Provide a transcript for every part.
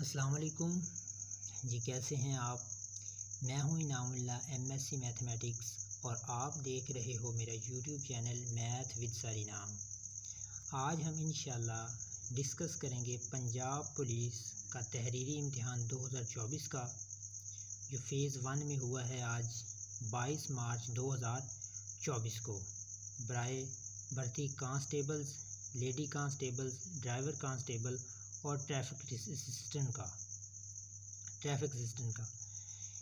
अस्सलाम वालेकुम जी। कैसे हैं आप? मैं हूं इनामुल्लाह, MSc मैथमेटिक्स, और आप देख रहे हो मेरा YouTube चैनल मैथ विद सरीनाम। आज हम इंशाल्लाह डिस्कस करेंगे पंजाब पुलिस का तहरीरी इम्तिहान 2024 का, जो फ़ेज़ 1 में हुआ है आज 22 मार्च 2024 को। बराए भर्ती constables, lady constables, driver constable और ट्रैफिक असिस्टेंट का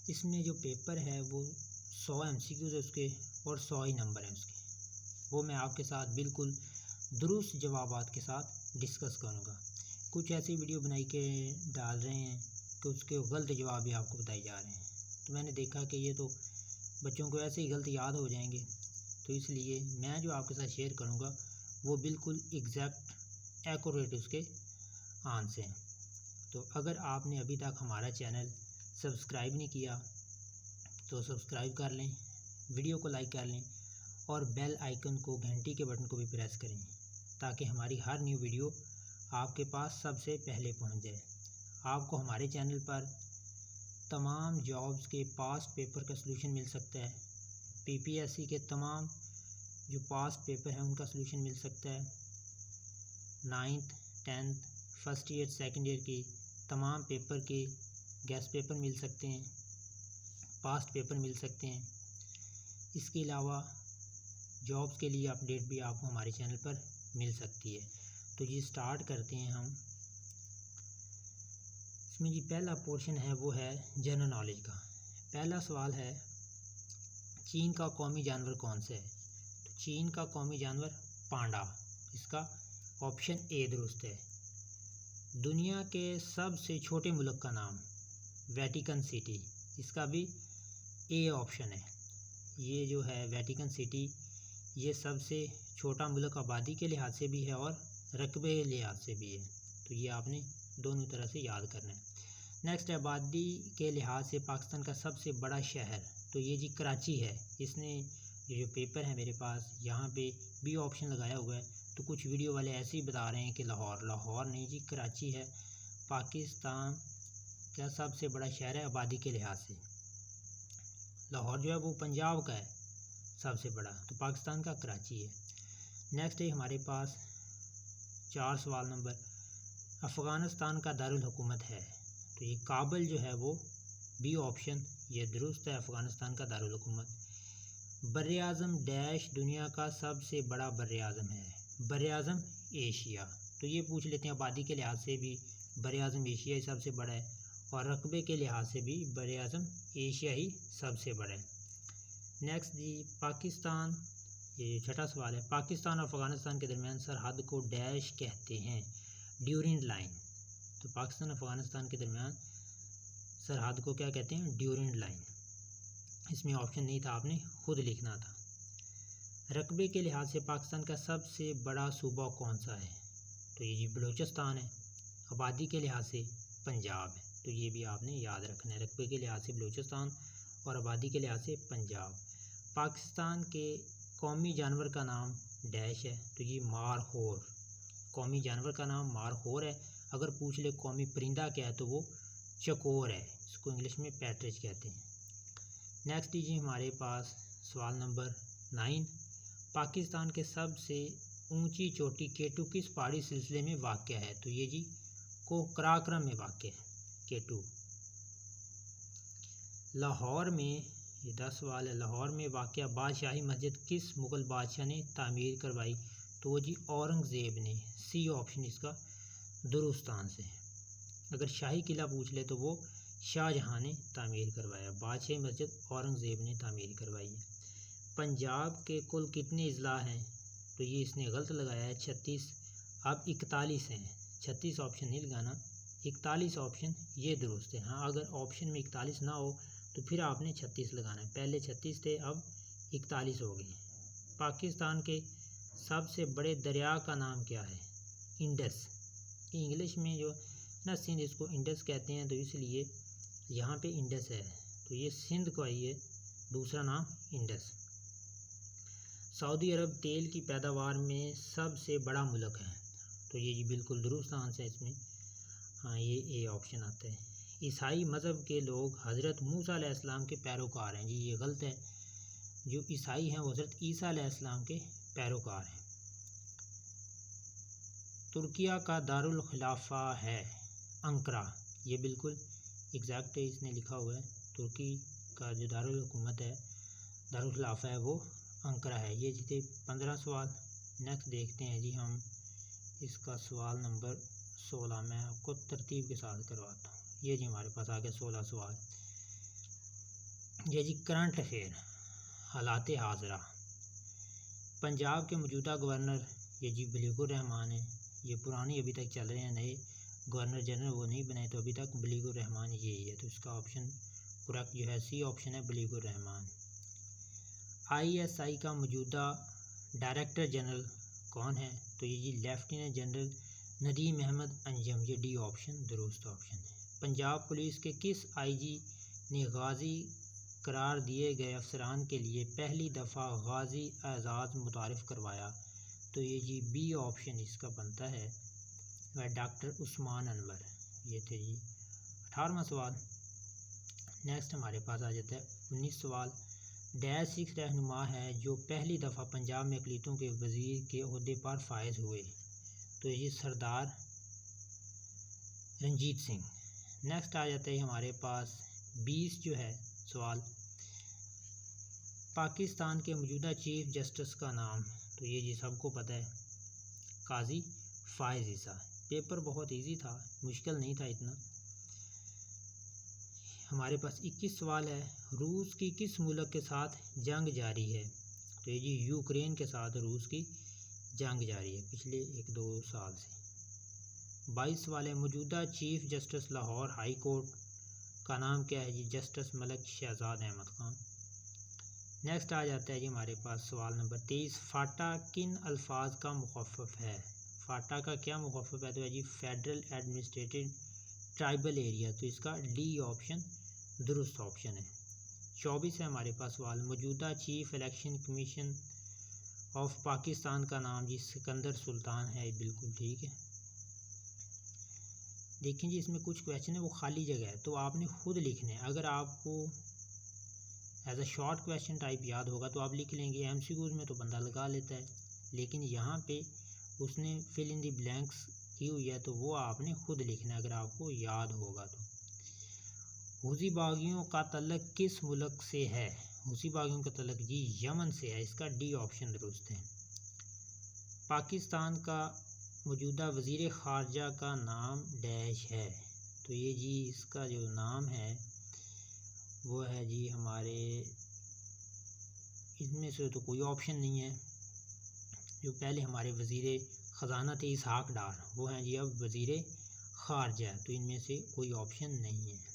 इसमें जो पेपर है वो 100 MCQs है उसके, और 100 ही नंबर है उसके। वो मैं आपके साथ बिल्कुल दुरुस्त जवाबात के साथ डिस्कस करूँगा। कुछ ऐसी वीडियो बनाई के डाल रहे हैं कि उसके गलत जवाब भी आपको बताए जा रहे हैं, तो मैंने देखा कि ये तो बच्चों को ऐसे ही गलत याद हो जाएंगे, तो इसलिए मैं जो आपके साथ शेयर करूँगा वो बिल्कुल एग्जैक्ट एक्यूरेट उसके आंसर हैं। तो अगर आपने अभी तक हमारा चैनल सब्सक्राइब नहीं किया तो सब्सक्राइब कर लें, वीडियो को लाइक कर लें और बेल आइकन को, घंटी के बटन को भी प्रेस करें, ताकि हमारी हर न्यू वीडियो आपके पास सबसे पहले पहुंच जाए। आपको हमारे चैनल पर तमाम जॉब्स के पास्ट पेपर का सलूशन मिल सकता है। PPSC के तमाम जो पास्ट पेपर हैं उनका सलूशन मिल सकता है। 9th 10th first year second year की तमाम पेपर के गेस्ट पेपर मिल सकते हैं, पास्ट पेपर मिल सकते हैं। इसके अलावा जॉब्स के लिए अपडेट भी आपको हमारे चैनल पर मिल सकती है। तो ये स्टार्ट करते हैं हम। इसमें जी पहला पोर्शन है वो है जनरल नॉलेज का। पहला सवाल है, चीन का कौमी जानवर कौन सा है? तो चीन का कौमी जानवर पांडा। इसका ऑप्शन ए दुरुस्त है। दुनिया के सबसे छोटे मुल्क का नाम? Vatican city. इसका भी ए ऑप्शन है। ये जो है वेटिकन सिटी, ये सबसे छोटा मुल्क आबादी के लिहाज से भी है और रकबे के लिहाज से भी है, तो ये आपने दोनों तरह से याद करना है। नेक्स्ट, आबादी के लिहाज से पाकिस्तान का सबसे बड़ा शहर? तो ये जी कराची है। इसने ये जो पेपर है मेरे पास यहाँ पे बी ऑप्शन लगाया हुआ है, तो कुछ वीडियो वाले ऐसे ही बता रहे हैं कि लाहौर नहीं जी, कराची है। पाकिस्तान का सबसे बड़ा शहर है आबादी के लिहाज से। लाहौर जो है वो पंजाब का है सबसे बड़ा, तो पाकिस्तान का कराची है। नेक्स्ट है हमारे पास 4 सवाल नंबर, अफ़गानिस्तान का दारुल हुकूमत है? तो ये काबुल जो है वो बी ऑप्शन ये दुरुस्त है, अफ़गानिस्तान का दारुल हुकूमत। बर-ए-आज़म डैश दुनिया का सबसे बड़ा बर-ए-आज़म है? बर-ए-आज़म एशिया। तो ये पूछ लेते हैं, आबादी के लिहाज से भी बर-ए-आज़म एशिया ही सबसे बड़ा है और रकबे के लिहाज से भी बर-ए-आज़म एशिया ही सबसे बड़ा है। नेक्स्ट जी, पाकिस्तान, ये छठा सवाल है, पाकिस्तान और अफ़गानिस्तान के दरमियान सरहद को डैश कहते हैं? Durand line. तो पाकिस्तान और अफ़गानिस्तान के दरमियान सरहद को क्या कहते हैं? Durand line. इसमें ऑप्शन नहीं था, आपने खुद लिखना था। रकबे के लिहाज से पाकिस्तान का सबसे बड़ा सूबा कौन सा है? तो ये जी बलूचिस्तान है। आबादी के लिहाज से पंजाब है, तो ये भी आपने याद रखना है। रकबे के लिहाज से बलूचिस्तान और आबादी के लिहाज से पंजाब। पाकिस्तान के कौमी जानवर का नाम डैश है? तो ये मारखोर। कौमी जानवर का नाम मारखोर है। अगर पूछ ले कौमी परिंदा क्या है तो वो चकोर है, इसको इंग्लिश में पैट्रिज कहते हैं। नेक्स्ट जी हमारे पास सवाल नंबर 9, पाकिस्तान के सबसे ऊंची चोटी केटू किस पहाड़ी सिलसिले में वाक़ है? तो ये जी कोकराक्रम में वाक़ है केटू। लाहौर में, ये 10 सवाल है, लाहौर में वाक़ बादशाही मस्जिद किस मुग़ल बादशाह ने तामीर करवाई? तो वो जी औरंगज़ेब ने। सी ऑप्शन इसका दुरुस्त आंसर है। अगर शाही किला पूछ ले तो वो शाहजहाँ ने तामीर करवाया। बादशाही मस्जिद औरंगज़ेब ने तामीर करवाई है। पंजाब के कुल कितने अजला हैं? तो ये इसने गलत लगाया है 36, अब 41 हैं। 36 ऑप्शन नहीं लगाना, 41 ऑप्शन ये दुरुस्त है। हाँ, अगर ऑप्शन में 41 ना हो तो फिर आपने 36 लगाना है। पहले 36 थे, अब 41 हो गए। पाकिस्तान के सबसे बड़े दरिया का नाम क्या है? इंडस। इंग्लिश में जो ना सिंध, इसको इंडस कहते हैं, तो इसलिए यहाँ पे इंडस है, तो ये सिंध का ही है दूसरा नाम इंडस। सऊदी अरब तेल की पैदावार में सबसे बड़ा मुल्क है? तो ये जी बिल्कुल दुरुस्त आंसर है इसमें। हाँ, ये ऑप्शन आता है। ईसाई मज़हब के लोग हज़रत मूसा अलैहिस्सलाम के पैरोकार हैं। जी ये गलत है। जो ईसाई हैं वो हज़रत ईसा अलैहिस्सलाम के पैरोकार हैं। तुर्किया का दारुल खिलाफा है अंकरा। ये बिल्कुल एग्जैक्ट है, इसने लिखा हुआ है। तुर्की का जो दारुल हुकूमत है, दारुल खिलाफा है, वो अंकरा है। ये जीते 15 सवाल। नेक्स्ट देखते हैं जी हम इसका सवाल नंबर 16। मैं आपको तरतीब के साथ करवाता हूँ। ये जी हमारे पास आ गया 16 सवाल। ये जी करंट अफेयर, हालात हाज़रा। पंजाब के मौजूदा गवर्नर ये जी बलीगुर रहमान है। ये पुरानी अभी तक चल रहे हैं, नए गवर्नर जनरल वो नहीं बने, तो अभी तक बलीगुर रहमान यही है। तो इसका ऑप्शन करेक्ट जो है सी ऑप्शन है, बलीगुर रहमान। ISI का मौजूदा डायरेक्टर जनरल कौन है? तो ये जी लेफ्टिनेंट जनरल नदीम अहमद अंजम। ये डी ऑप्शन दुरुस्त ऑप्शन है। पंजाब पुलिस के किस IG ने गाजी करार दिए गए अफसरान के लिए पहली दफ़ा गाजी एजाज़ मुतारिफ़ करवाया? तो ये जी बी ऑप्शन इसका बनता है, वह डॉक्टर उस्मान अनवर। ये थे जी 18वां सवाल। नेक्स्ट हमारे पास आ जाता है 19 सवाल। डैश सिख रहनुमा है जो पहली दफ़ा पंजाब में अक़लीतों के वज़ीर के ओहदे पर फायज़ हुए? तो ये सरदार रंजीत सिंह। नेक्स्ट आ जाता है हमारे पास 20 जो है सवाल। पाकिस्तान के मौजूदा चीफ जस्टिस का नाम? तो ये जी सबको पता है, काजी फ़ाइज़ ईसा। पेपर बहुत इजी था, मुश्किल नहीं था इतना। हमारे पास 21 सवाल है। रूस की किस मुल्क के साथ जंग जारी है? तो ये जी यूक्रेन के साथ रूस की जंग जारी है पिछले 1-2 साल से। 22 सवाल है। मौजूदा chief justice Lahore high court का नाम क्या है? जी जस्टिस मलिक शहजाद अहमद खान। नेक्स्ट आ जाता है जी हमारे पास सवाल नंबर 23। फ़ाटा किन अल्फाज का मुख़फ़्फ़फ़ है? फ़ाटा का क्या मुख़फ़्फ़फ़ है? तो है जी फेडरल एडमिनिस्ट्रेटिव ट्राइबल एरिया। तो इसका डी ऑप्शन दुरुस्त ऑप्शन है। 24 है हमारे पास सवाल। मौजूदा chief election commission of Pakistan का नाम? जी सिकंदर सुल्तान है। बिल्कुल ठीक है। देखें जी इसमें कुछ क्वेश्चन है वो खाली जगह है, तो आपने खुद लिखने हैं। अगर आपको as a short question type याद होगा तो आप लिख लेंगे। MCQs में तो बंदा लगा लेता है, लेकिन यहाँ पे उसने फिल इन द ब्लैंक्स की हुई है, तो वो आपने खुद लिखना है अगर आपको याद होगा तो। हूसी बागियों का तल्लक किस मुल्क से है? हूसी बागियों का तल्लक जी यमन से है। इसका डी ऑप्शन दुरुस्त है। पाकिस्तान का मौजूदा वज़ीर ख़ारजा का नाम डैश है? तो ये जी इसका जो नाम है वो है जी हमारे, इसमें से तो कोई ऑप्शन नहीं है। जो पहले हमारे वज़ीर ख़जाना थे इसहाक डार, वो हैं जी अब वज़ीर ख़ारजा, तो इनमें से कोई ऑप्शन नहीं है।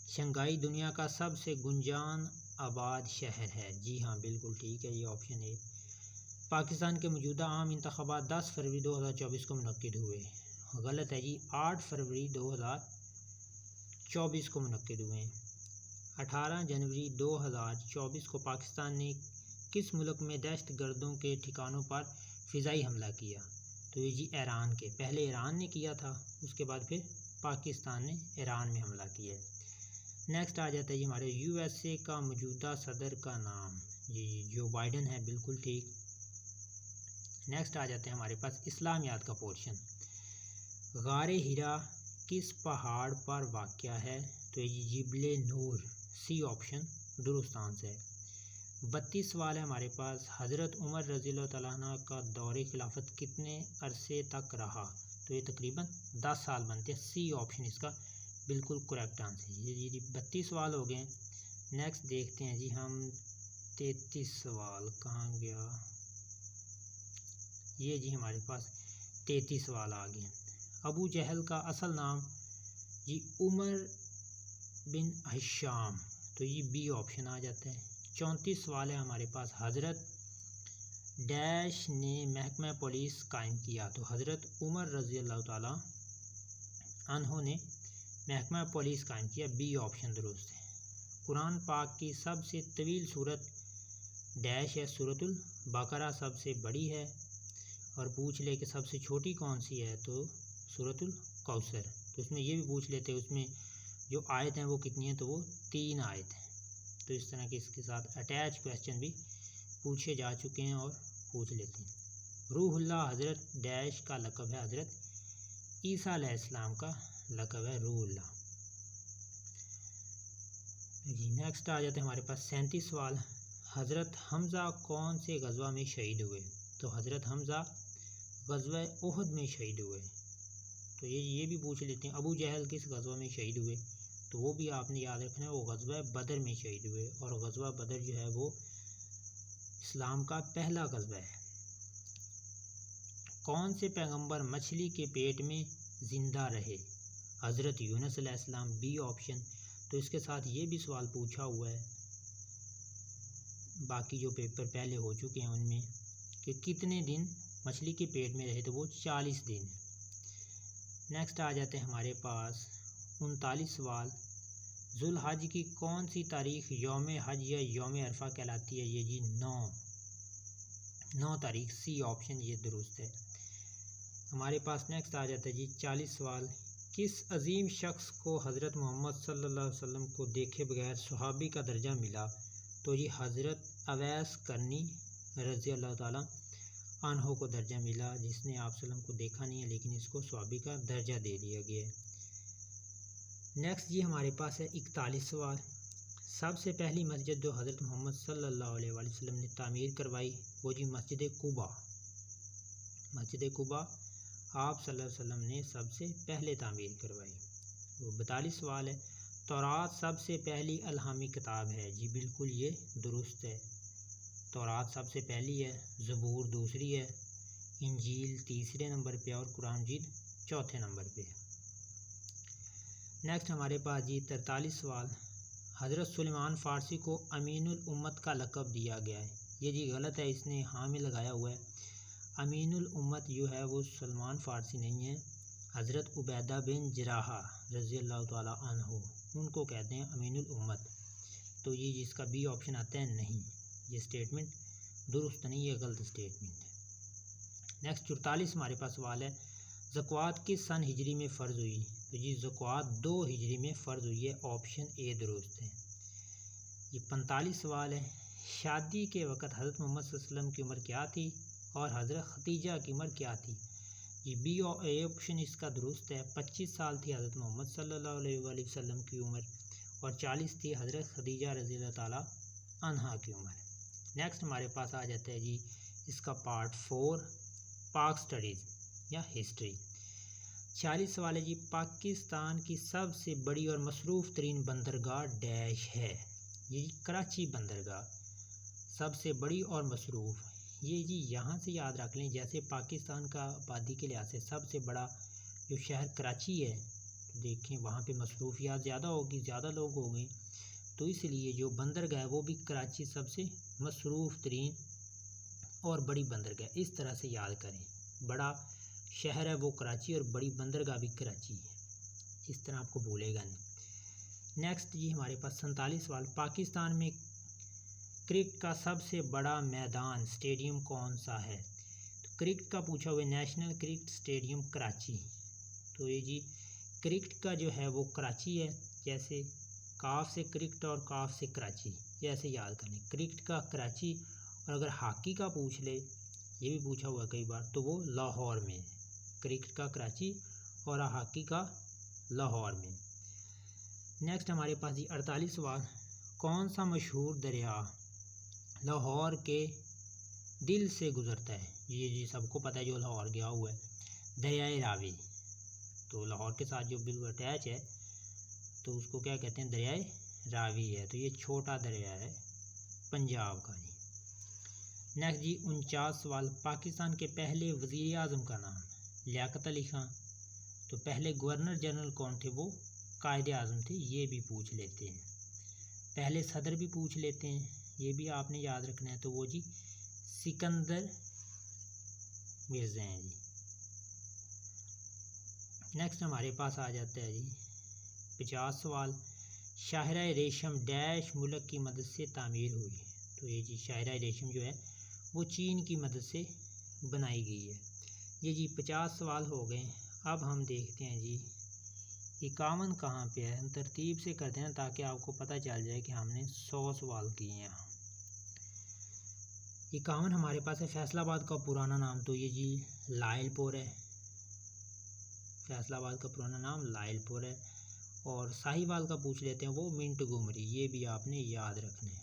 शंघाई दुनिया का सबसे गुंजान आबाद शहर है? जी हाँ बिल्कुल ठीक है, ये ऑप्शन है। पाकिस्तान के मौजूदा आम इंतखाबात 10 फरवरी 2024 को मुनक्किद हुए? गलत है जी, 8 फरवरी 2024 को मुनक्किद हुए। 18 जनवरी 2024 को पाकिस्तान ने किस मुल्क में दहशत गर्दों के ठिकानों पर फ़िज़ाई हमला किया? तो ये जी ईरान के, पहले ईरान ने किया था, उसके बाद फिर पाकिस्तान ने ईरान में हमला किया। नेक्स्ट आ जाता है जी हमारे USA का मौजूदा सदर का नाम? जी जो बाइडन है। बिल्कुल ठीक। नेक्स्ट आ जाते हैं हमारे पास इस्लामियात का पोर्शन। गारे हिरा किस पहाड़ पर वाक़या है? तो ये जिबले नूर, सी ऑप्शन दुरुस्त आंसर है। 32 सवाल है हमारे पास। हज़रत उमर रज़ियल्लाहु तआला अन्हु का दौरे खिलाफत कितने अरसे तक रहा? तो ये तकरीबन 10 साल बनते हैं। सी ऑप्शन इसका बिल्कुल करेक्ट आंसर है। ये जी 32 सवाल हो गए। नेक्स्ट देखते हैं जी हम 33 सवाल, कहाँ गया? ये जी हमारे पास 33 सवाल आ गए। अबू जहल का असल नाम? जी उमर बिन हिशाम, तो ये बी ऑप्शन आ जाता है। 34 सवाल है हमारे पास। हज़रत डैश ने महकमा पुलिस कायम किया? तो हज़रत उमर रज़ियल्लाहु ताला अन्हो ने महकमा पुलिस कायम किया। बी ऑप्शन दुरुस्त है। कुरान पाक की सबसे तवील सूरत डैश है? सूरतुल बकरा सबसे बड़ी है। और पूछ ले कि सबसे छोटी कौन सी है? तो सूरतुल कौसर। तो इसमें ये भी पूछ लेते हैं उसमें जो आयत हैं वो कितनी है, तो वो 3 आयत हैं। तो इस तरह के इसके साथ अटैच क्वेश्चन भी पूछे जा चुके हैं और पूछ लेते हैं। रूहुल्लाह हज़रत डैश का लक़ब है, हज़रत ईसा अलैहिस्सलाम का लक़ब है रूहुल्लाह जी। नेक्स्ट आ जाते हैं हमारे पास 37 सवाल। हज़रत हमज़ा कौन से गज़वा में शहीद हुए? तो हज़रत हमज़ा गज़वा उहद में शहीद हुए। तो ये भी पूछ लेते हैं। अबू जहल किस गज़वा में शहीद हुए? तो वो भी आपने याद रखना है, वो गज़वा बदर में शहीद हुए। और गज़वा बदर जो है वो इस्लाम का पहला गज़वा है। कौन से पैगंबर मछली के पेट में ज़िंदा रहे? हज़रत यूनुस अलैहिस्सलाम, बी ऑप्शन। तो इसके साथ ये भी सवाल पूछा हुआ है, बाकी जो पेपर पहले हो चुके हैं उनमें, कि कितने दिन मछली के पेट में रहे? तो वो 40 दिन। नेक्स्ट आ जाते हैं हमारे पास 39 सवाल। जुल्हज की कौन सी तारीख यौम हज या यौम अरफा कहलाती है? ये जी 9 तारीख, सी ऑप्शन ये दुरुस्त है। हमारे पास नेक्स्ट आ जाता है जी 40 सवाल। किस अजीम शख्स को हज़रत मोहम्मद सल्लल्लाहु अलैहि वसल्लम को देखे बगैर सहाबी का दर्जा मिला? तो ये हज़रत अवैस करनी रज़ी अल्लाह ताला अन्हो को दर्जा मिला, जिसने आप सल्लम को देखा नहीं है लेकिन इसको सहाबी का दर्जा दे दिया गया है। नेक्स्ट जी हमारे पास है 41 सवाल। सबसे पहली मस्जिद जो हज़रत मोहम्मद सल्लल्लाहु अलैहि वसल्लम ने तामीर करवाई वो जी मस्जिद कुबा। मस्जिद कुबा आप सल्लल्लाहु अलैहि वसल्लम ने सबसे पहले तामीर करवाई। वो 42 सवाल है। तौरात सबसे पहली अलहामी किताब है? जी बिल्कुल ये दुरुस्त है। तौरात सबसे पहली है, ज़बूर दूसरी है, इंजील तीसरे नंबर पे और कुरान मजीद चौथे नंबर पे है। नेक्स्ट हमारे पास जी 43 सवाल। हज़रत सुलेमान फ़ारसी को अमीनुल उम्मत का लक़ब दिया गया है? ये जी गलत है, इसने हाँ में लगाया हुआ है। अमीनुल उम्मत जो है वो सलमान फ़ारसी नहीं है, हज़रत उबैदा बिन जराहा रज़ी अल्लाह ताला अन्हु उनको कहते हैं अमीनुल उम्मत। तो ये जिसका बी ऑप्शन आता है नहीं, ये स्टेटमेंट दुरुस्त नहीं, ये गलत स्टेटमेंट है। नेक्स्ट 44 हमारे पास सवाल है। ज़कात किस सन हिजरी में फ़र्ज़ हुई? तो जी ज़कात 2 हिजरी में फ़र्ज़ हुई है, ऑप्शन ए दुरुस्त है। ये 45 सवाल है। शादी के वक़्त हज़रत मोहम्मद सल्लल्लाहु अलैहि वसल्लम की उम्र क्या थी और हज़रत खदीजा की उम्र क्या थी? ये बी ऑप्शन इसका दुरुस्त है। 25 साल थी हज़रत मोहम्मद सल्लल्लाहु अलैहि वसल्लम की उम्र और 40 थी हज़रत खदीजा रज़ी अल्लाह ताला अन्हा की उम्र। नेक्स्ट हमारे पास आ जाता है जी इसका पार्ट 4 पाक स्टडीज़ या हिस्ट्री। 46 सवाल है जी। पाकिस्तान की सबसे बड़ी और मसरूफ़ तरीन बंदरगाह डैश है? ये कराची बंदरगाह सबसे बड़ी और मसरूफ़। ये जी यहाँ से याद रख लें, जैसे पाकिस्तान का आबादी के लिहाज से सबसे बड़ा जो शहर कराची है, तो देखें वहाँ पे मसरूफियात ज़्यादा होगी, ज़्यादा लोग होंगे, तो इसलिए जो बंदरगाह है वो भी कराची सबसे मसरूफ़ तरीन और बड़ी बंदरगाह। इस तरह से याद करें, बड़ा शहर है वो कराची और बड़ी बंदरगाह भी कराची है, इस तरह आपको भूलेगा नहीं। नेक्स्ट जी हमारे पास 47 सवाल। पाकिस्तान में क्रिकेट का सबसे बड़ा मैदान स्टेडियम कौन सा है? तो क्रिकेट का पूछा हुआ नेशनल क्रिकेट स्टेडियम कराची। तो ये जी क्रिकेट का जो है वो कराची है, जैसे काफ से क्रिकेट और काफ से कराची, ये ऐसे याद करने। क्रिकेट का कराची, और अगर हॉकी का पूछ ले, ये भी पूछा हुआ कई बार, तो वो लाहौर में है। क्रिकेट का कराची और हॉकी का लाहौर में। नेक्स्ट हमारे पास जी 48 सवाल। कौन सा मशहूर दरिया लाहौर के दिल से गुज़रता है? ये जी सबको पता है, जो लाहौर गया हुआ है, दरियाए रावी। तो लाहौर के साथ जो बिल्कुल अटैच है तो उसको क्या कहते हैं? दरियाए रावी है। तो ये छोटा दरिया है पंजाब का जी। नेक्स्ट जी 49 सवाल। पाकिस्तान के पहले वज़ीर आज़म का नाम? लियाकत अली ख़ान। तो पहले गवर्नर जनरल कौन थे? वो कायदे आज़म थे, ये भी पूछ लेते हैं। पहले सदर भी पूछ लेते हैं, ये भी आपने याद रखना है। तो वो जी सिकंदर मिर्ज़ा हैं जी। नेक्स्ट हमारे पास आ जाता है जी 50 सवाल। शाहरा रेशम डैश मुल्क की मदद से तामीर हुई? तो ये जी शाहरा रेशम जो है वो चीन की मदद से बनाई गई है। ये जी 50 सवाल हो गए। अब हम देखते हैं जी 51 कहाँ पे है, हम तरतीब से करते हैं ताकि आपको पता चल जाए कि हमने 100 सवाल किए हैं। 51 हमारे पास है फैसलाबाद का पुराना नाम, तो ये जी लायलपुर है। फैसलाबाद का पुराना नाम लायलपुर है। और साहिवाल का पूछ लेते हैं, वो मिंटगुमरी, ये भी आपने याद रखना है।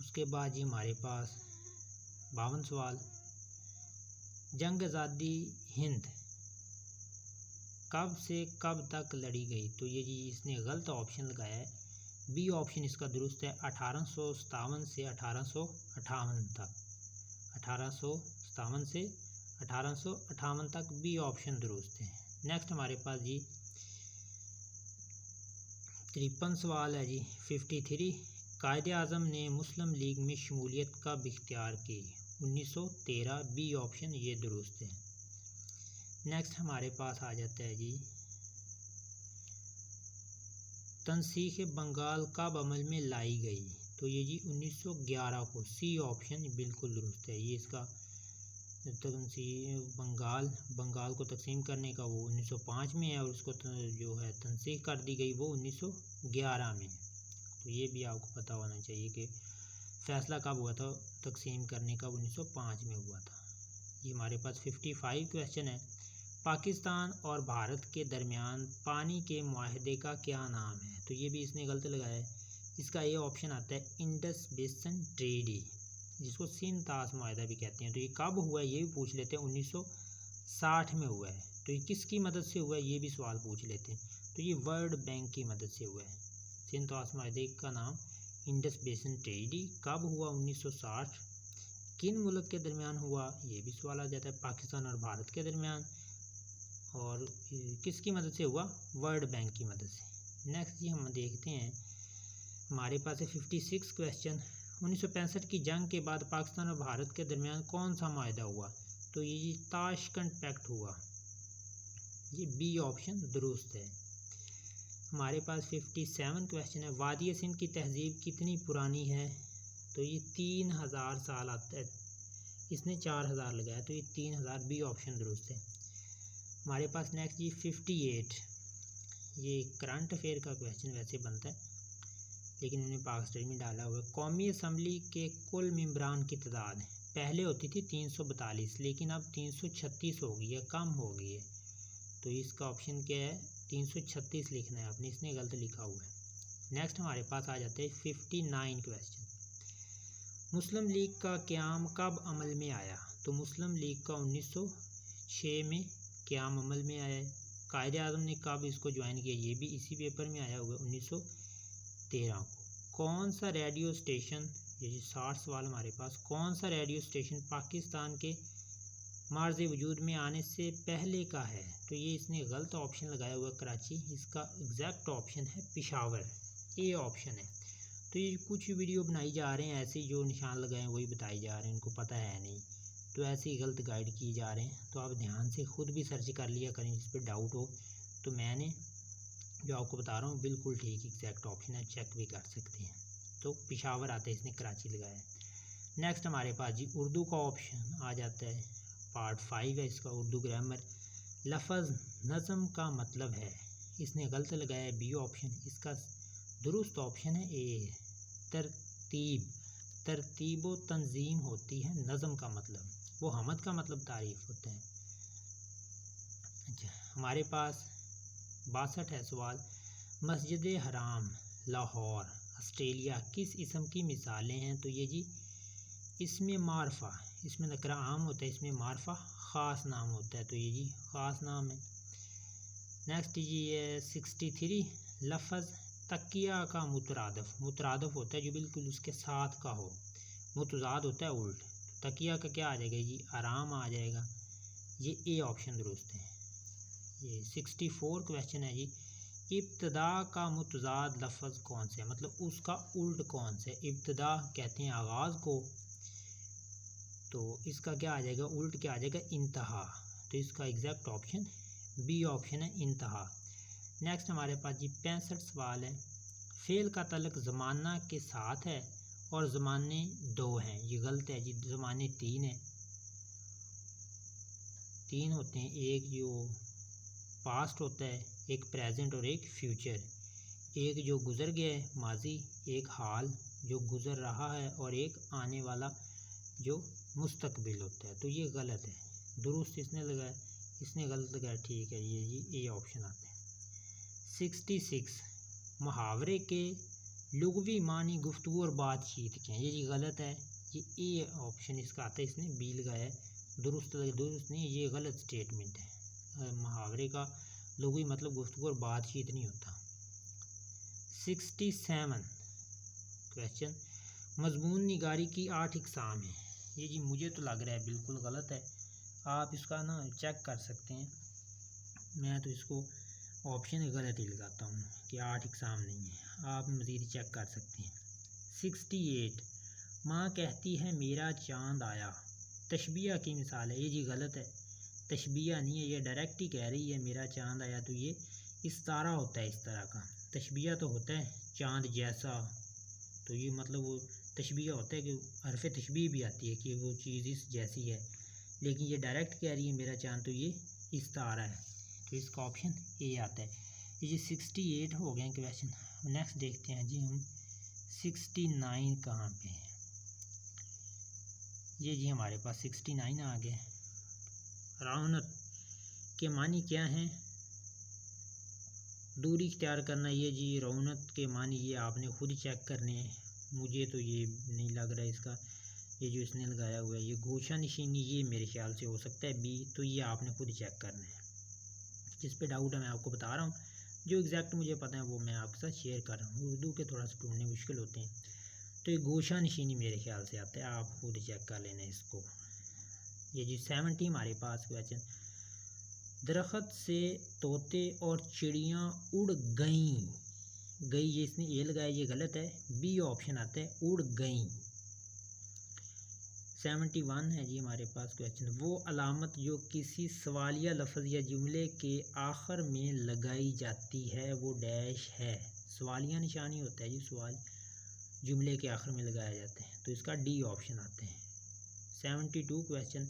उसके बाद जी हमारे पास 52 सवाल, जंग आज़ादी हिंद कब से कब तक लड़ी गई, तो ये जी इसने गलत ऑप्शन लगाया है। बी ऑप्शन इसका दुरुस्त है, 1857 से 1858 तक। 1857 से 1858 तक बी ऑप्शन दुरुस्त है। नेक्स्ट हमारे पास जी 53 सवाल है जी 53, कायदे आज़म ने मुस्लिम लीग में शमूलियत कब इख्तियार की, 1913, बी ऑप्शन ये दुरुस्त है। नेक्स्ट हमारे पास आ जाता है जी तनसीख बंगाल कब अमल में लाई गई, तो ये जी 1911 को, सी ऑप्शन बिल्कुल दुरुस्त है। ये इसका बंगाल को तकसीम करने का वो 1905 में है, और उसको जो है तनसीख कर दी गई वो 1911 में। तो ये भी आपको पता होना चाहिए कि फ़ैसला कब हुआ था तकसीम करने का, 1905 में हुआ था। ये हमारे पास 55 क्वेश्चन है, पाकिस्तान और भारत के दरमियान पानी के मुआहदे का क्या नाम है, तो ये भी इसने गलत लगाया है। इसका ये ऑप्शन आता है इंडस बेसिन ट्रेडी, जिसको सिंध ताश मुआहदा भी कहते हैं। तो ये कब हुआ है ये भी पूछ लेते हैं, 1960 में हुआ है। तो ये किसकी मदद से हुआ है ये भी सवाल पूछ लेते हैं, तो ये वर्ल्ड बैंक की मदद से हुआ है। सिंध ताश मुआहदे का नाम इंडस बेसिन ट्रेडी, कब हुआ, 1960। किन मुल्क के दरमियान हुआ ये भी सवाल आ जाता है, पाकिस्तान और भारत के दरमियान। और किसकी मदद से हुआ, वर्ल्ड बैंक की मदद से। नेक्स्ट जी हम देखते हैं हमारे पास है 56 क्वेश्चन, 1965 की जंग के बाद पाकिस्तान और भारत के दरमियान कौन सा मुआहदा हुआ, तो ये ताशकंद पैक्ट हुआ, ये बी ऑप्शन दुरुस्त है। हमारे पास 57 क्वेश्चन है, वादी सिंध की तहजीब कितनी पुरानी है, तो ये 3000 साल आता है। इसने 4000 लगाया, तो ये 3000, बी ऑप्शन दुरुस्त है। हमारे पास नेक्स्ट जी 58, ये करंट अफेयर का क्वेश्चन वैसे बनता है लेकिन उन्हें पाकिस्तान में डाला हुआ है। कौमी असम्बली के कुल मेंबरान की तादाद पहले होती थी 342, लेकिन अब 336 हो गई है, कम हो गई है। तो इसका ऑप्शन क्या है, 336 लिखना है आपने, इसने गलत लिखा हुआ है। नेक्स्ट हमारे पास आ जाते हैं 59 क्वेश्चन, मुस्लिम लीग का क़याम कब अमल में आया, तो मुस्लिम लीग का 1906 में क़याम अमल में आया है। कायदे आज़म ने कब इसको ज्वाइन किया, ये भी इसी पेपर में आया हुआ है, 1913 को। कौन सा रेडियो स्टेशन, ये 60 सवाल हमारे पास, कौन सा रेडियो स्टेशन पाकिस्तान के मार्ज़ वजूद में आने से पहले का है, तो ये इसने गलत ऑप्शन लगाया हुआ है, कराची। इसका एग्जैक्ट ऑप्शन है पेशावर, ए ऑप्शन है। तो ये कुछ वीडियो बनाई जा रहे हैं ऐसे, जो निशान लगाए वही बताए जा रहे हैं, इनको पता है नहीं, तो ऐसे ही गलत गाइड किए जा रहे हैं। तो आप ध्यान से खुद भी सर्च कर लिया करें, जिस पर डाउट हो। तो मैंने जो आपको बता रहा हूँ बिल्कुल ठीक एग्जैक्ट ऑप्शन है, चेक भी कर सकते हैं। तो पेशावर आता है, इसने कराची लगाया है। नेक्स्ट हमारे पास जी उर्दू का ऑप्शन आ जाता है, पार्ट 5 है इसका, उर्दू ग्रामर। लफ्ज़ नज़म का मतलब है, इसने गलत लगाया है, बी ऑप्शन। इसका दुरुस्त ऑप्शन है ए, तरतीब। तरतीब व तंजीम होती है नज़म का मतलब, वो हमद का मतलब तारीफ़ होता है। अच्छा हमारे पास 62 है सवाल, मस्जिद हराम लाहौर ऑस्ट्रेलिया किस इस्म की मिसालें हैं, तो ये जी इसमें मारफा, इसमें नकरा आम होता है, इसमें मारफा ख़ास नाम होता है, तो ये जी ख़ास नाम है। नेक्स्ट जी ये 63, लफ्ज़ तकिया का मुतरादफ, मुतरादफ होता है जो बिल्कुल उसके साथ का हो, मुतज़ाद होता है उल्ट। तकिया का क्या आ जाएगा जी, आराम आ जाएगा, ये ए ऑप्शन दुरुस्त है। ये 64 क्वेश्चन है जी, इब्तदा का मुतज़ाद लफ्ज़ कौन सा है, मतलब उसका उल्ट कौन सा है। इब्तदा कहते हैं आगाज़ को, तो इसका क्या आ जाएगा, उल्ट क्या आ जाएगा, इंतहा। तो इसका एग्जैक्ट ऑप्शन बी ऑप्शन है, इंतहा। नेक्स्ट हमारे पास जी 65 सवाल है, फ़ेल का तल्लुक़ ज़माना के साथ है और ज़माने 2 हैं, ये गलत है जी, ज़माने 3 है, 3 होते हैं। एक जो पास्ट होता है, एक प्रेजेंट और एक फ्यूचर। एक जो गुज़र गया है माजी, एक हाल जो गुज़र रहा है, और एक आने वाला जो मुस्तकबिल होता है। तो ये गलत है, दुरुस्त इसने लगाया, इसने गलत लगाया। ठीक है, ये ऑप्शन आता है। 66 मुहावरे के लुग़वी मानी गुफ्तगू और बातचीत के हैं। ये जी गलत है, ये ए ऑप्शन इसका आता है, इसने बी लगाया है। दुरुस्त नहीं, ये गलत स्टेटमेंट है। मुहावरे का लुग़वी मतलब गुफ्तगू और बातचीत नहीं होता। 67 क्वेश्चन मज़मून निगारी की 8 इक़साम हैं। ये जी मुझे तो लग रहा है बिल्कुल गलत है, आप इसका ना चेक कर सकते हैं। मैं तो इसको ऑप्शन गलत ही लगाता हूँ कि 8 इक़साम नहीं है, आप मज़ीद चेक कर सकते हैं। 68 माँ कहती है मेरा चाँद आया, तशबिया की मिसाल है। ये जी गलत है, तशबिया नहीं है, ये डायरेक्ट ही कह रही है मेरा चाँद आया। तो ये इस्तारा होता है इस तरह का, तशबिया तो होता है चाँद जैसा। तो ये मतलब वो तशबिया होता है कि हरफ तशबीह भी आती है कि वो चीज़ इस जैसी है, लेकिन ये डायरेक्ट कह रही है मेरा चाँद, तो ये इस्तारा है। तो इसका ऑप्शन ए आता है। ये जी 68 हो गए क्वेश्चन। नेक्स्ट देखते हैं जी हम 69 कहाँ पे है। ये जी हमारे पास 69 आ गए। रौनक के मानी क्या हैं? दूरी इख्तियार करना। ये जी रौनक के मानी ये आपने खुद चेक करने हैं, मुझे तो ये नहीं लग रहा है इसका। ये जो इसने लगाया हुआ है ये गोशा नशीनी, ये मेरे ख्याल से हो सकता है बी। तो ये आपने खुद चेक करना है, जिस पे डाउट है मैं आपको बता रहा हूँ, जो एग्जैक्ट मुझे पता है वो मैं आपके साथ शेयर कर रहा हूँ। उर्दू के थोड़ा सा ढूंढने मुश्किल होते हैं, तो ये गोशा नशीनी मेरे ख्याल से आता है, आप खुद चेक कर लेना इसको। ये जी 70 हमारे पास क्वेश्चन दरख्त से तोते और चिड़ियाँ उड़ गईं। गई ये इसने ए लगाया, ये गलत है, बी ऑप्शन आता है उड़ गईं। 71 है जी हमारे पास क्वेश्चन वो अलामत जो किसी सवालिया लफ्ज़ या जुमले के आखिर में लगाई जाती है वो डैश है। सवालिया निशानी होता है जी, सवाल जुमले के आखिर में लगाया जाता है, तो इसका डी ऑप्शन आता है। 72 क्वेश्चन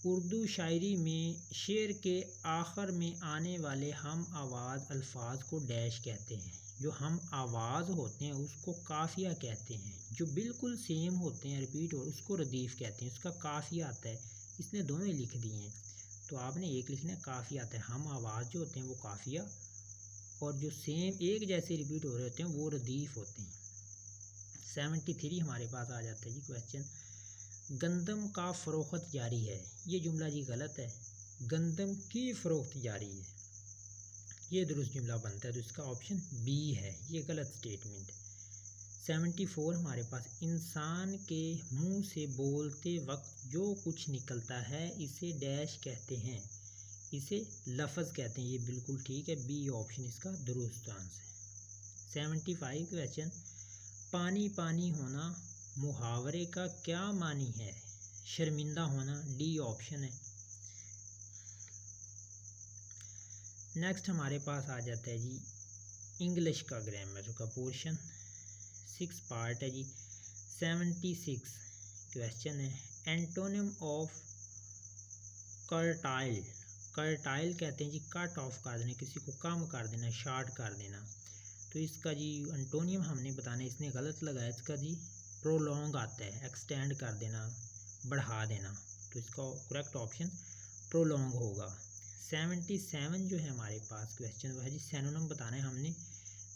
उर्दू शायरी में शेर के आखिर में आने वाले हम आवाज़ अल्फाज को डैश कहते हैं। जो हम आवाज़ होते हैं उसको काफ़िया कहते हैं, जो बिल्कुल सेम होते हैं रिपीट और उसको रदीफ़ कहते हैं, उसका काफ़िया आता है। इसने दोनों ही लिख दिए हैं, तो आपने एक लिखना है काफ़िया आता है। हम आवाज़ जो होते हैं वो काफ़िया, और जो सेम एक जैसे रिपीट हो रहे होते हैं वो रदीफ़ होते हैं। 73 हमारे पास आ जाता है जी क्वेश्चन गंदम का फ़रोख्त जारी है। ये जुमला जी गलत है, गंदम की फ़रोख्त जारी है, ये दुरुस्त जुमला बनता है, तो इसका ऑप्शन बी है, ये गलत स्टेटमेंट। 74 हमारे पास इंसान के मुंह से बोलते वक्त जो कुछ निकलता है इसे डैश कहते हैं, इसे लफ्ज़ कहते हैं। ये बिल्कुल ठीक है, बी ऑप्शन इसका दुरुस्त आंसर है। 75 क्वेश्चन पानी पानी होना मुहावरे का क्या मानी है? शर्मिंदा होना, डी ऑप्शन है। नेक्स्ट हमारे पास आ जाता है जी इंग्लिश का ग्रामर का पोर्शन, 6 पार्ट है जी। 76 क्वेश्चन है एंटोनिम ऑफ कर्टाइल। कर्टाइल कहते हैं जी कट ऑफ कर देना, किसी को कम कर देना, शार्ट कर देना। तो इसका जी एंटोनियम हमने बताना है, इसने गलत लगाया, इसका जी प्रोलॉन्ग आता है, एक्सटेंड कर देना, बढ़ा देना। तो इसका करेक्ट ऑप्शन प्रोलॉन्ग होगा। 77 जो है हमारे पास क्वेश्चन वह है जी सिनोनिम बताना है हमने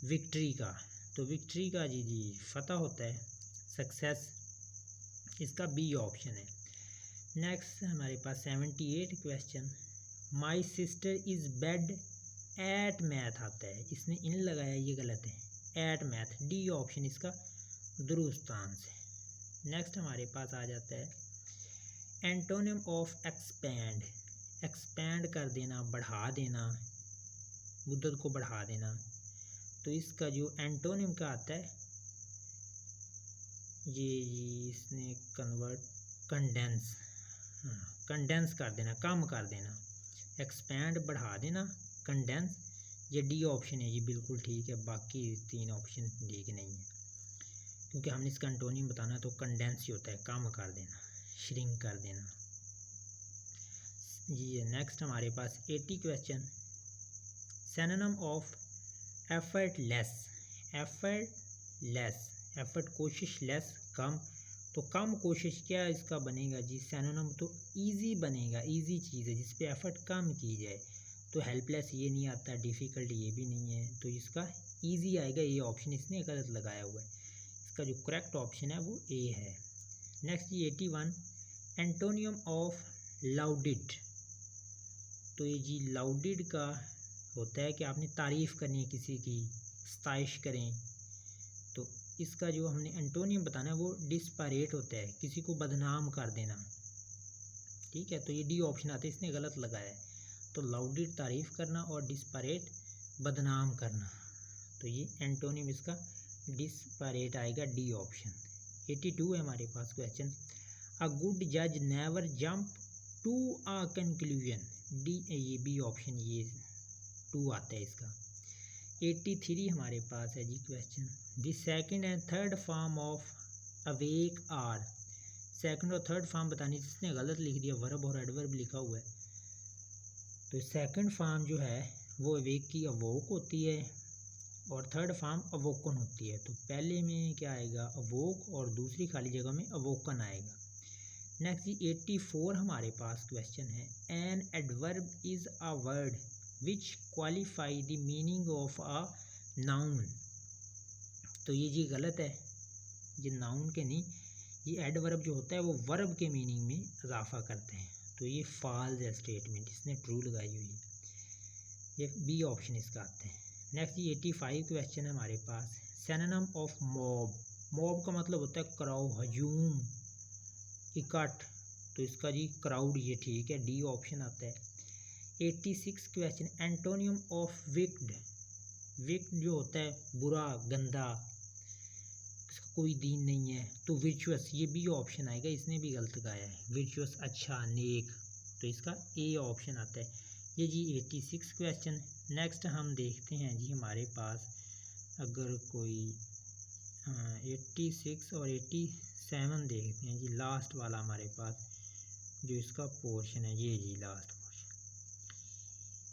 विक्ट्री का। तो विक्ट्री का जी फतह होता है, सक्सेस, इसका बी ऑप्शन है। नेक्स्ट हमारे पास 78 question my sister is bed at math आता है, इसने इन लगाया, ये गलत है, एट मैथ, डी ऑप्शन इसका दुरुस्त आंसर है। नेक्स्ट हमारे पास आ जाता है एंटोनिम ऑफ एक्सपैंड। एक्सपैंड कर देना, बढ़ा देना, मुद्दत को बढ़ा देना। तो इसका जो एंटोनिम का आता है ये इसने कन्वर्ट कंडेंस, कंडेंस कर देना, कम कर देना। एक्सपैंड बढ़ा देना, कंडेंस, ये डी ऑप्शन है, ये बिल्कुल ठीक है। बाकी 3 ऑप्शन ठीक नहीं है, क्योंकि हमने इसका एंटोनिम बताना है, तो कंडेंस ही होता है कम कर देना, श्रिंक कर देना। जी नेक्स्ट हमारे पास 80 question, synonym of effortless. Effortless, effort कोशिश, लेस कम, तो कम कोशिश क्या इसका बनेगा जी सिनोनिम, तो इजी बनेगा, इजी चीज़ है जिस पे एफर्ट कम की जाए। तो हेल्पलेस ये नहीं आता, डिफ़िकल्ट ये भी नहीं है, तो इसका इजी आएगा। ये ऑप्शन इसने गलत लगाया हुआ है, इसका जो करेक्ट ऑप्शन है वो ए है। नेक्स्ट जी 81 एंटोनियम ऑफ लाउडिट। तो ये जी लाउडिट का होता है कि आपने तारीफ़ करनी है किसी की, सताइश करें, तो इसका जो हमने एंटोनियम बताना है वो डिस्पैरेट होता है, किसी को बदनाम कर देना। ठीक है, तो ये डी ऑप्शन आता है, इसने गलत लगाया है। तो लाउडिट तारीफ़ करना और डिस्पैरेट बदनाम करना, तो ये एंटोनियम इसका डिस्पैरेट आएगा, डी ऑप्शन। 82 है हमारे पास क्वेश्चन, अ गुड जज never jump to a conclusion. D, ये बी ऑप्शन, ये 2 आता है इसका। 83 हमारे पास है जी question, the second and third form of awake are. Second और थर्ड फॉर्म बतानी, जिसने गलत लिख दिया, वर्ब और एडवर्ब लिखा हुआ है। तो सेकंड फॉर्म जो है वो अवेक की अवोक होती है और थर्ड फॉर्म अवोकन होती है। तो पहले में क्या आएगा अवोक और दूसरी खाली जगह में अवोकन आएगा। नेक्स्ट जी 84 हमारे पास क्वेश्चन है, an adverb is a word which qualify the meaning of a noun. तो ये जी गलत है, ये नाउन के नहीं, ये एडवर्ब जो होता है वो वर्ब के मीनिंग में इजाफा करते हैं। तो ये फॉल्स है स्टेटमेंट, इसने ट्रू लगाई हुई है, ये बी ऑप्शन इसका आता है। नेक्स्ट ये 85 क्वेश्चन है हमारे पास, सिनोनिम ऑफ मॉब। मॉब का मतलब होता है क्राउड, हजूम, इकट्ठ, तो इसका जी क्राउड, ये ठीक है, डी ऑप्शन आता है। 86 question, antonym of wicked. Wicked जो होता है बुरा, गंदा, इसका कोई दीन नहीं है, तो विर्चुअस, ये बी ऑप्शन आएगा, इसने भी गलत गाया है, विर्चुअस अच्छा, नेक, तो इसका ए ऑप्शन आता है। ये जी 86 क्वेश्चन। नेक्स्ट हम देखते हैं जी हमारे पास, अगर कोई 86 और 87 देखते हैं जी, लास्ट वाला हमारे पास जो इसका पोर्शन है, ये जी last portion,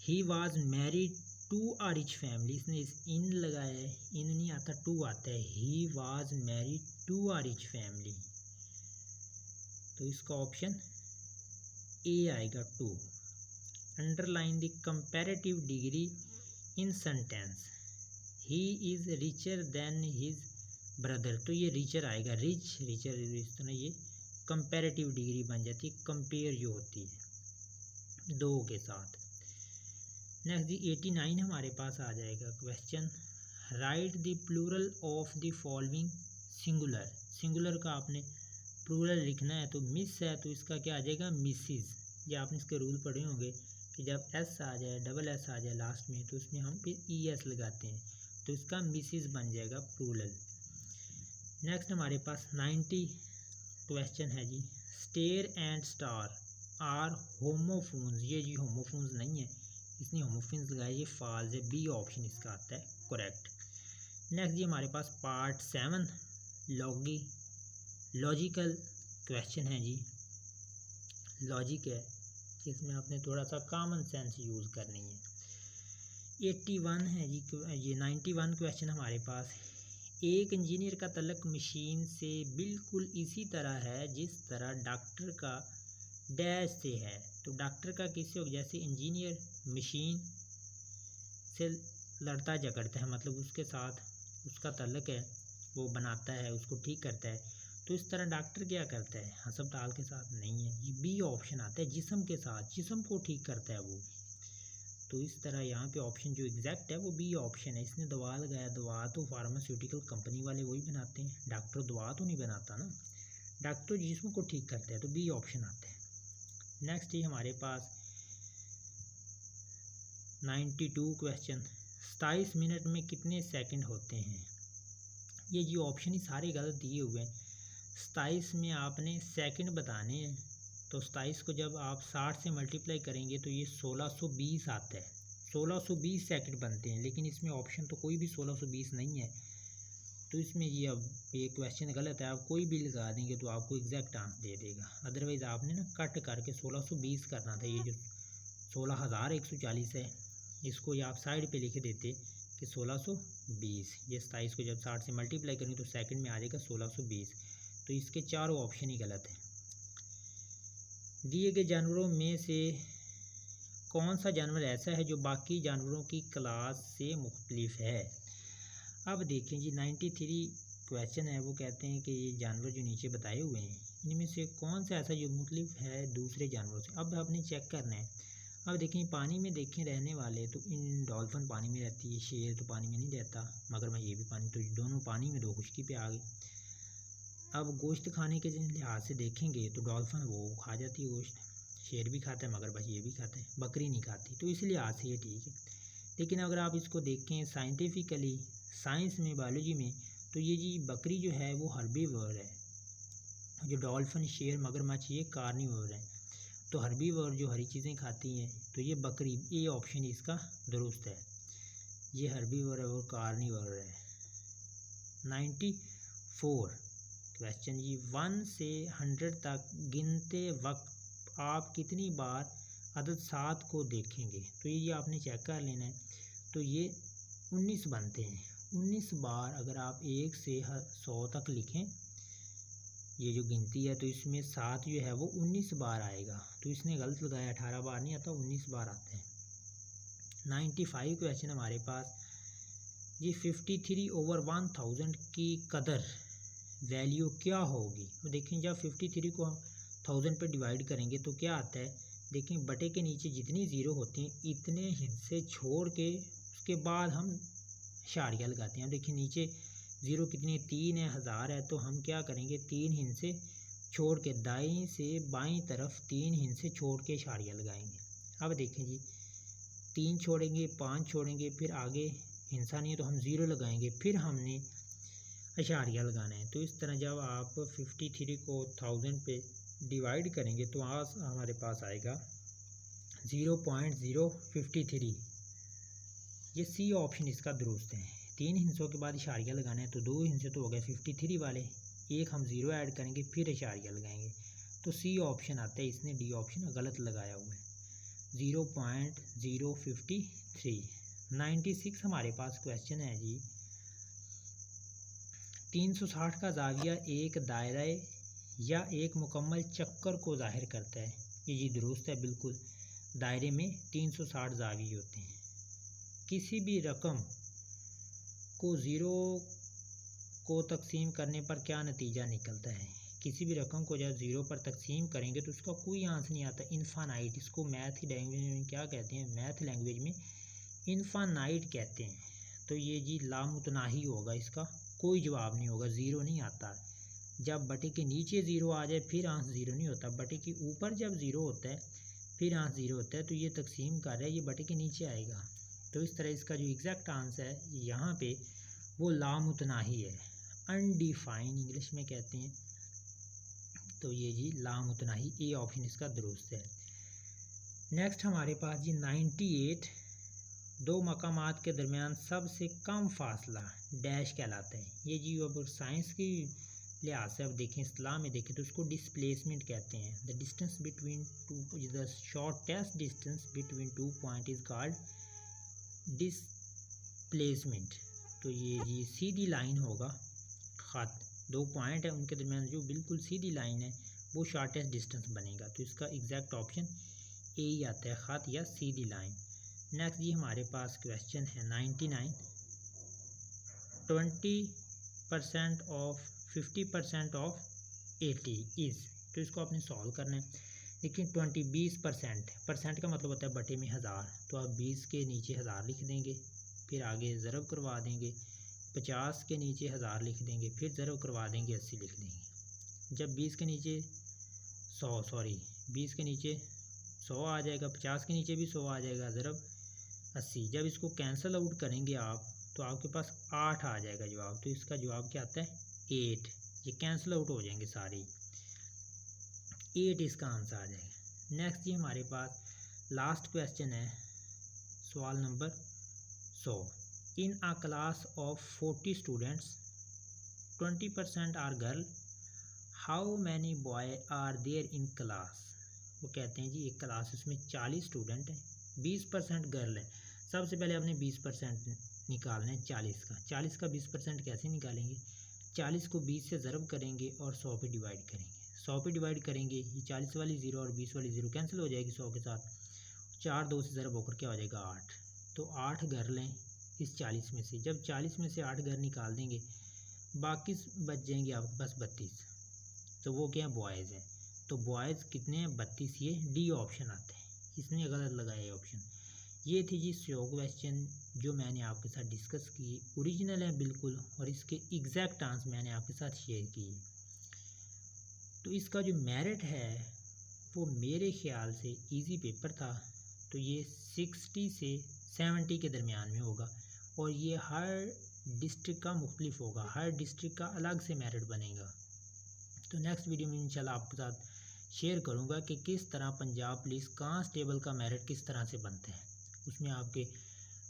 he was married to a rich family. इसने इस इन लगाया है, इन नहीं आता, टू आता है, he was married to a rich family, तो इसका ऑप्शन ए आएगा 2। Underline the comparative degree in sentence, he is richer than his brother, तो ये रिचर आएगा, रिच रिचर, इस तरह ये कंपैरेटिव डिग्री बन जाती है, कंपेयर जो होती है दो के साथ। नेक्स्ट जी 89 हमारे पास आ जाएगा question, write the plural of the following singular. Singular का आपने प्लूरल लिखना है, तो मिस है तो इसका क्या आ जाएगा मिसिज। ये आपने इसके रूल पढ़े होंगे कि जब एस आ जाए, डबल एस आ जाए लास्ट में, तो इसमें हम फिर ई एस लगाते हैं, तो इसका मिसिज बन जाएगा प्लूरल। नेक्स्ट हमारे पास 90 क्वेश्चन है जी, स्टेर एंड स्टार आर होमोफोन्स। ये जी होमोफोन्स नहीं है, इसने होमोफोन्स लगाया, ये फॉल्स है, बी ऑप्शन इसका आता है करेक्ट। नेक्स्ट जी हमारे पास पार्ट 7 लॉजिकल क्वेश्चन है जी, लॉजिक है, इसमें आपने थोड़ा सा कॉमन सेंस यूज़ करनी है। 81 है जी, ये 91 क्वेश्चन हमारे पास, एक इंजीनियर का तल्लक मशीन से बिल्कुल इसी तरह है जिस तरह डॉक्टर का डैश से है। तो डॉक्टर का किससे हो, जैसे इंजीनियर मशीन से लड़ता झगड़ता है, मतलब उसके साथ उसका तल्लक है, वो बनाता है, उसको ठीक करता है, तो इस तरह डॉक्टर क्या करता है, हस्पताल के साथ नहीं है, ये बी ऑप्शन आता है, जिस्म के साथ, जिस्म को ठीक करता है वो। तो इस तरह यहाँ पे ऑप्शन जो एग्जैक्ट है वो बी ऑप्शन है। इसने दवा लगाया, दवा तो फार्मास्यूटिकल कंपनी वाले वही बनाते हैं, डॉक्टर दवा तो नहीं बनाता ना, डॉक्टर जिस्म को ठीक करता है, तो बी ऑप्शन आता है। नेक्स्ट ही हमारे पास 92 क्वेश्चन, 27 मिनट में कितने सेकंड होते हैं। ये जी ऑप्शन ही सारे गलत दिए हुए हैं। 27 में आपने सेकंड बताने हैं, तो 27 को जब आप 60 से मल्टीप्लाई करेंगे तो ये 1620 आता है, 1620 सेकंड बनते हैं, लेकिन इसमें ऑप्शन तो कोई भी 1620 नहीं है, तो इसमें ये अब ये क्वेश्चन गलत है, आप कोई भी लगा देंगे तो आपको एग्जैक्ट आंसर दे देगा। अदरवाइज़ आपने ना कट करके 1620 करना था। ये जो 16,140 है इसको ये आप साइड पे लिख देते कि 1620। ये 27 को जब 60 से मल्टीप्लाई करेंगे तो सेकंड में आ जाएगा 1620। तो इसके चारों ऑप्शन ही गलत है। दिए गए जानवरों में से कौन सा जानवर ऐसा है जो बाकी जानवरों की क्लास से मुख्तलिफ है। अब देखें जी 93 क्वेश्चन है, वो कहते हैं कि ये जानवर जो नीचे बताए हुए हैं इनमें से कौन सा ऐसा जो मुख्तलिफ है दूसरे जानवरों से। अब आपने चेक करना है। अब देखें पानी में देखें रहने वाले तो इन डॉल्फिन पानी में रहती है, शेर तो पानी में नहीं रहता, मगरमच्छ ये भी पानी, तो दोनों पानी में, दो खुशकी पे आ गई। अब गोश्त खाने के लिहाज से देखेंगे तो डॉल्फिन वो खा जाती है गोश्त, शेर भी खाता है, मगरमच्छ ये भी खाता है, बकरी नहीं खाती, तो इस लिहाज से ये ठीक है। लेकिन अगर आप इसको देखें साइंटिफिकली, साइंस में, बायोलॉजी में, तो ये जी बकरी जो है वो हर्बीवोर है, जो डॉल्फिन, शेर, मगरमच्छ ये कार्निवोर है। तो हर्बीवोर जो हरी चीज़ें खाती हैं, तो ये बकरी, ये ऑप्शन इसका दुरुस्त है। ये हर्बीवोर है और कार्निवोर है। 94 क्वेश्चन जी 1 से 100 तक गिनते वक्त आप कितनी बार अदद 7 को देखेंगे। तो ये आपने चेक कर लेना है। तो ये 19 बनते हैं। 19 बार अगर आप 1 से 100 तक लिखें, ये जो गिनती है, तो इसमें 7 जो है वो 19 बार आएगा। तो इसने गलत लगाया, 18 बार नहीं आता, 19 बार आते हैं। 95 क्वेश्चन हमारे पास, ये 53/1000 की कदर वैल्यू क्या होगी। तो देखें जब 53 को 1000 पे डिवाइड करेंगे तो क्या आता है। देखें बटे के नीचे जितनी ज़ीरो होती हैं इतने हिस्से छोड़ के उसके बाद हम इशारिया लगाते हैं। देखिए नीचे ज़ीरो कितनी, 3 है, 1000 है, तो हम क्या करेंगे 3 हिस्से छोड़ के दाईं से बाईं तरफ 3 हिस्से छोड़ के इशारिया लगाएंगे। अब देखें जी 3 छोड़ेंगे, 5 छोड़ेंगे, फिर आगे हिस्सा नहीं है तो हम 0 लगाएंगे, फिर हमने इशारिया लगाना है। तो इस तरह जब आप 53 को 1000 पे डिवाइड करेंगे तो आज हमारे पास आएगा 0.053। ये सी ऑप्शन इसका दुरुस्त है। 3 हिस्सों के बाद इशारिया लगाना है, तो 2 हिस्से तो हो गए 53 वाले, एक हम 0 ऐड करेंगे फिर इशारिया लगाएंगे, तो सी ऑप्शन आता है। इसने डी ऑप्शन गलत लगाया हुआ है, 0.053। 96 हमारे पास क्वेश्चन है जी, 360 का जाविया एक दायरे या एक मुकम्मल चक्कर को जाहिर करता है। ये जी दुरुस्त है बिल्कुल। दायरे में 360 जाविये होते हैं। किसी भी रकम को 0 को तकसीम करने पर क्या नतीजा निकलता है। किसी भी रकम को जब 0 पर तकसीम करेंगे तो उसका कोई आंसर नहीं आता, इनफानाइट। इसको मैथ लैंग्वेज में क्या कहते हैं, मैथ लैंग्वेज में इनफानाइट कहते हैं। तो ये जी लामुतनाही होगा, इसका कोई जवाब नहीं होगा, 0 नहीं आता। जब बटे के नीचे 0 आ जाए फिर आंसर 0 नहीं होता, बटे के ऊपर जब 0 होता है फिर आंसर 0 होता है। तो ये तकसीम कर रहा है, ये बटे के नीचे आएगा। तो इस तरह इसका जो एग्जैक्ट आंसर है यहाँ पे वो लामुतनाही है, अनडिफाइन इंग्लिश में कहते हैं। तो ये जी लामुतनाही, ए ऑप्शन इसका दुरुस्त है। नेक्स्ट हमारे पास जी 98, दो मकामात के दरमियान सबसे कम फासला डैश कहलाता है। ये जी अब साइंस की लिहाज से अब देखें, इस्लाम में देखें तो उसको डिस्प्लेसमेंट कहते हैं। The distance between two, the shortest distance between 2 point is called displacement. तो ये जी सीधी लाइन होगा, ख़त 2 पॉइंट है उनके दरमियान जो बिल्कुल सीधी लाइन है वो शॉर्टेस्ट डिस्टेंस बनेगा। तो इसका एग्जैक्ट ऑप्शन ए ही आता है, ख़त या सीधी लाइन। नेक्स्ट जी हमारे पास क्वेश्चन है 99, 20% ऑफ 50% ऑफ 80 इज़। तो इसको आपने सॉल्व करना है। लेकिन 20% का मतलब होता है बटे में 1000, तो आप 20 के नीचे 1000 लिख देंगे, फिर आगे ज़रब करवा देंगे, 50 के नीचे 1000 लिख देंगे, फिर ज़रब करवा देंगे, 80 लिख देंगे। जब 20 के नीचे 20 के नीचे 100 आ जाएगा, 50 के नीचे भी 100 आ जाएगा, ज़रब 80। जब इसको कैंसिल आउट करेंगे आप तो आपके पास 8 आ जाएगा जवाब। तो इसका जवाब क्या आता है 8। ये कैंसिल आउट हो जाएंगे सारे, 8 इसका आंसर आ जाएगा। नेक्स्ट जी हमारे पास लास्ट क्वेश्चन है, सवाल number 100। In a class of 40 students 20% are girl, how many boy are there in class. वो कहते हैं जी एक क्लास उसमें 40 स्टूडेंट हैं, 20% गर्ल है। सबसे पहले आपने 20% निकालना है 40 का। 40 का 20% कैसे निकालेंगे? 40 को 20 से ज़रब करेंगे और 100 पे डिवाइड करेंगे। 100 पे डिवाइड करेंगे, ये 40 वाली ज़ीरो और 20 वाली ज़ीरो कैंसिल हो जाएगी 100 के साथ। 4 2 से ज़रब होकर क्या हो जाएगा 8। तो 8 घर लें इस 40 में से। जब 40 में से 8 घर निकाल देंगे, बाकी बच जाएंगे आपके पास 32। तो वो क्या है? बॉयज़ है। तो बॉयज़ कितने हैं? 32। ये डी ऑप्शन आता है, इसने गलत लगाया ऑप्शन। ये थी जी 100 क्वेश्चन जो मैंने आपके साथ डिस्कस किए, ओरिजिनल है बिल्कुल, और इसके एग्जैक्ट आंसर मैंने आपके साथ शेयर किए। तो इसका जो मेरिट है वो मेरे ख्याल से इजी पेपर था, तो ये 60 से 70 के दरमियान में होगा, और ये हर डिस्ट्रिक्ट का मुख्तलिफ होगा, हर डिस्ट्रिक्ट का अलग से मेरिट बनेगा। तो नेक्स्ट वीडियो में इंशाल्लाह आपके साथ शेयर करूंगा कि किस तरह पंजाब पुलिस कांस्टेबल का मेरिट किस तरह से बनता है। उसमें आपके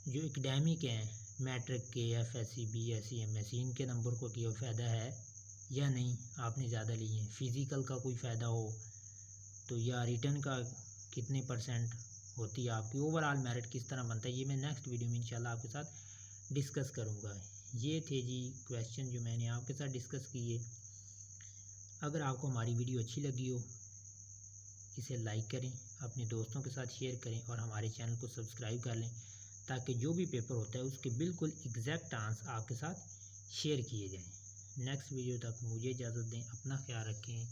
जो एकेडमिक हैं, मैट्रिक के, FSC, BSc, MSc, इनके नंबर को क्या फ़ायदा है या नहीं, आपने ज़्यादा लिए हैं, फ़िज़िकल का कोई फ़ायदा हो तो, या रिटर्न का कितने % होती है आपकी, ओवरऑल मेरिट किस तरह बनता है, ये मैं नेक्स्ट वीडियो में इंशाल्लाह आपके साथ डिस्कस करूँगा। ये थे जी क्वेश्चन जो मैंने आपके साथ डिस्कस किए। अगर आपको हमारी वीडियो अच्छी लगी हो, इसे लाइक करें, अपने दोस्तों के साथ शेयर करें, और हमारे चैनल को सब्सक्राइब कर लें, ताकि जो भी पेपर होता है उसके बिल्कुल एग्जैक्ट आंसर आपके साथ शेयर किए जाएं। नेक्स्ट वीडियो तक मुझे इजाज़त दें, अपना ख्याल रखें,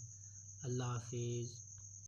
अल्लाह हाफिज़।